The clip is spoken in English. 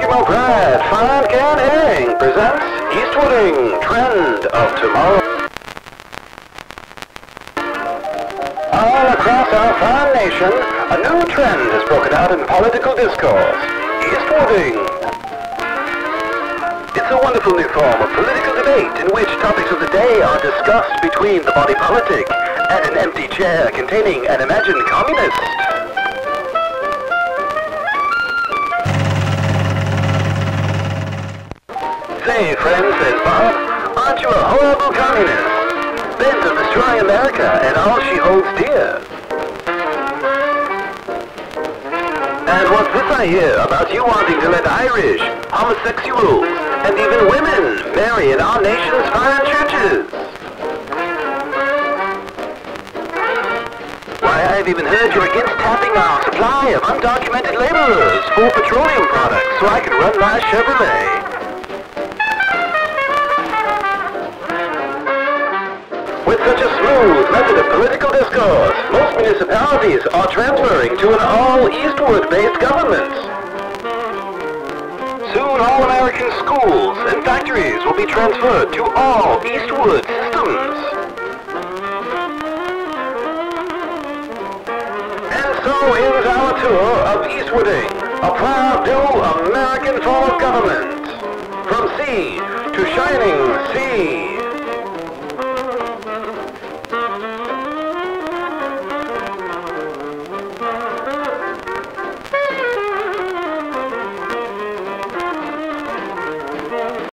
Eskimo Pride, Fine Can Herring presents Eastwooding Trend of Tomorrow. All across our fine nation, a new trend has broken out in political discourse. Eastwooding. It's a wonderful new form of political debate in which topics of the day are discussed between the body politic and an empty chair containing an imagined communist. Say, friend, says Bob, aren't you a horrible communist, bent on destroying America and all she holds dear? And what's this I hear about you wanting to let Irish, homosexuals, and even women marry in our nation's fine churches? Why, I've even heard you're against tapping our supply of undocumented laborers for petroleum products so I can run my Chevrolet. With such a smooth method of political discourse, most municipalities are transferring to an all-Eastwood-based government. Soon all American schools and factories will be transferred to all Eastwood systems. And so ends our tour of Eastwooding, a proud new American form of government. From sea to shining sea.